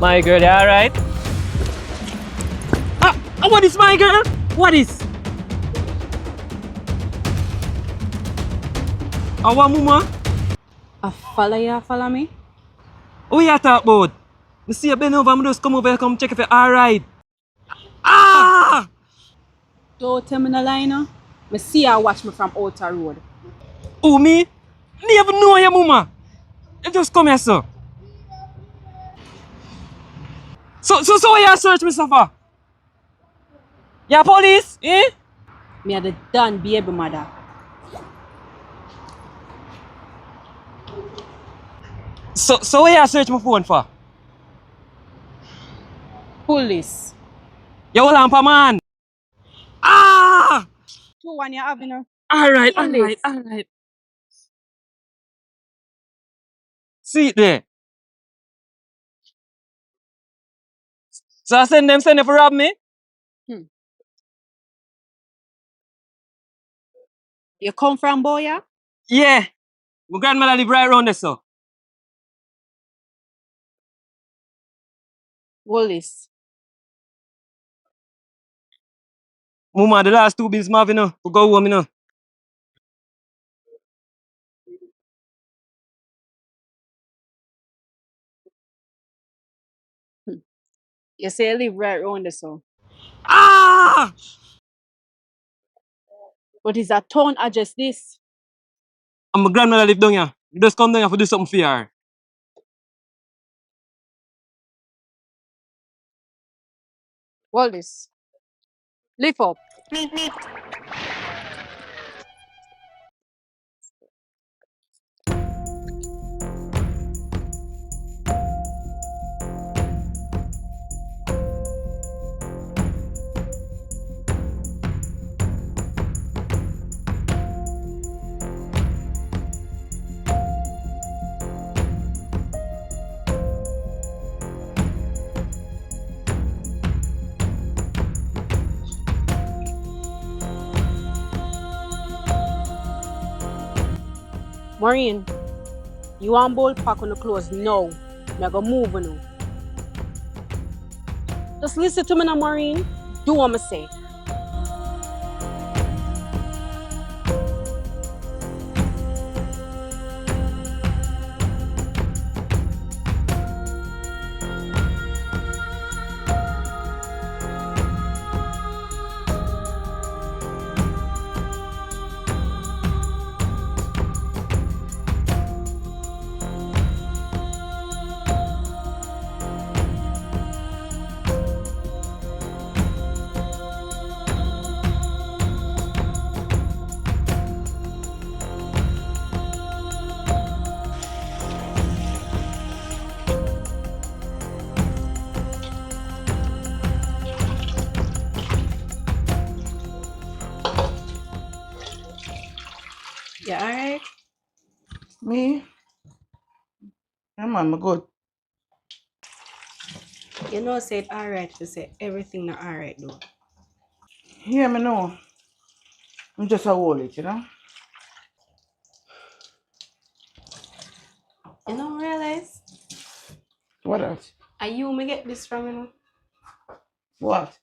My girl, you alright? What is my girl? What is? Our mama? A follow me? What you talk about? Me see you bend over, me just come over come check if you're alright. Ah! Don't tell me no lie now. Me see her watch me from outer road. Who, me? Me even know your mama. You just come here, sir. So what you search me, sir, for? You police? Eh? Me are the done baby mother. So what you search my phone for? Police. You hold on, pa man. Ah! 2-1 you having her. Alright. Police. See it there. So I send them for rob me? You come from Boya? Yeah. My grandmother live right around there, so. Police. Mama, the last 2 bills, Marvin, no. We go home, you know. You say you live right around the so. Ah! But is a town address this? And my grandmother live down here. You just come down here to do something for her. Police. Lift up. Maureen, you want ball pack on the clothes now. Me go move now. Just listen to me now, Maureen. Do what I say. You alright? Me? Yeah, man, I'm good. You know, say it alright to say everything not alright though. Yeah, me know. I'm just a hold it, you know? You know, realize? What else? Are you me get this from, you know? What?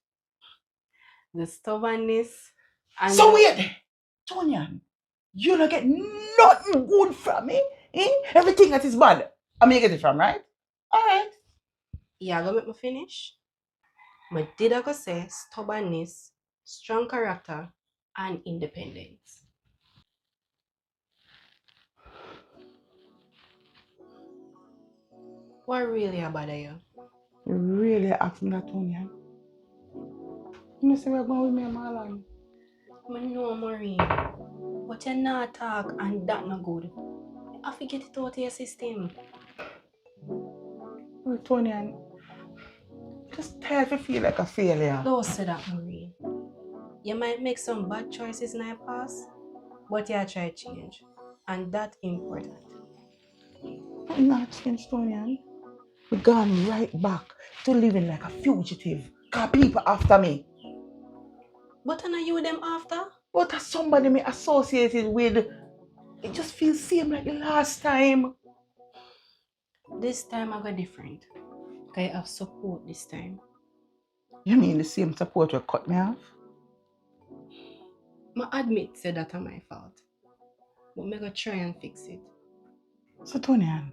The stubbornness and So wait, Tonya, you don't get nothing good from me? Eh? Everything that is bad, I may get it from, right? Alright. yeah, go make me finish. But did I go say stubbornness, strong character, and independence? What really about you? You really ask me that, Tonya? You say we're going with me and Marlon. I know, Maureen, but you not talk and that not good. You have to get it out of your system. Oh, Tonya, just tired to feel like a failure. Don't say that, Maureen. You might make some bad choices in your past, but you try to change. And that's important. I'm not changed, Tonya. We're gone right back to living like a fugitive. Cause people after me. But are you them after? But as somebody me associated with, it just feels same like the last time. This time I got different. I have support this time. You mean the same support will cut me off? I admit say that my fault. But me go try and fix it. So Tonian,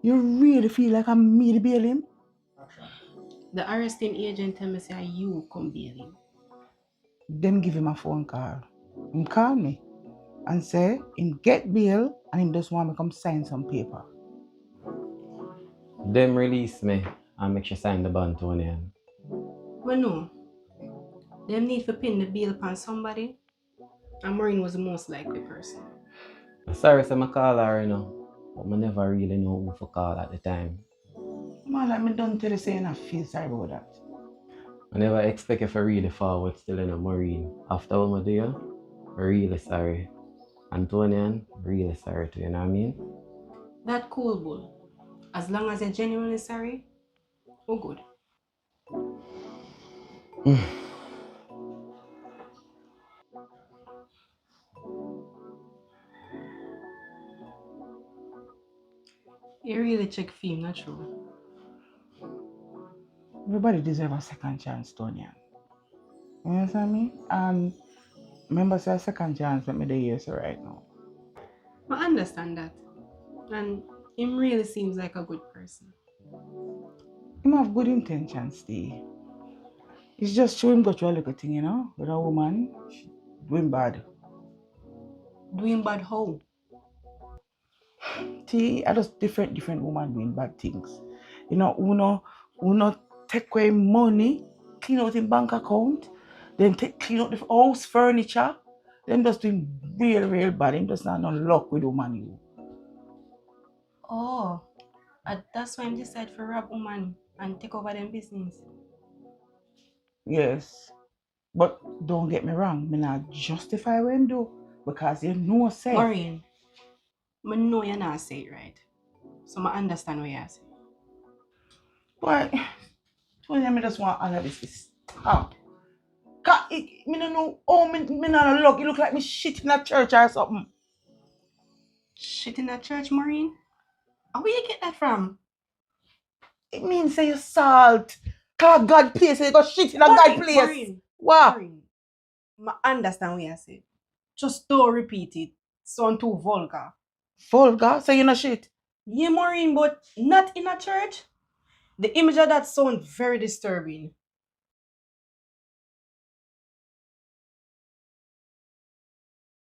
you really feel like I'm me to bail him? The arresting agent tell me say you come bail him. Them give him a phone call. Him call me and say him get bail and him just want me come sign some paper. Them release me and make you sign the bond, Tony. Well no. Them need to pin the bail upon somebody. And Maureen was the most likely person. Sorry, say I call her, but I never really know who to call at the time. Man, like me don't tell you saying I feel sorry about that. I never expect you to really forward still in a Marine. After what I do, I'm really sorry. Antonian, really sorry too, you know what I mean? That cool bull. As long as you're genuinely sorry, oh good. You really check film, not true. Everybody deserves a second chance, Tonian. You understand me? And remember, say a second chance let me the here so right now. I understand that. And him really seems like a good person. Him have good intentions, Steve. It's just show him got you a little thing, with a woman, she doing bad. Doing bad how? See, I just different woman doing bad things. Who no take away money, clean out in bank account, then clean out the house furniture. Them just doing real bad. Them just not no luck with woman you. Oh, that's why I'm decide for rob woman and take over them business. Yes. But don't get me wrong, me not justify what him do. Because you know say. Maureen, I know you're not say it right. So I understand what you're saying. But me just want all of this to stop. Me no know, me not look. It look like me shit in a church or something. Shit in that church, Maureen? Where you get that from? It means say you salt. Cause God place, you go shit in a God place. Maureen, What? Maureen, I understand what you say. Just don't repeat it. Sound too vulgar. Vulgar? Say you no shit. Yeah, Maureen, but not in a church. The image of that sound very disturbing.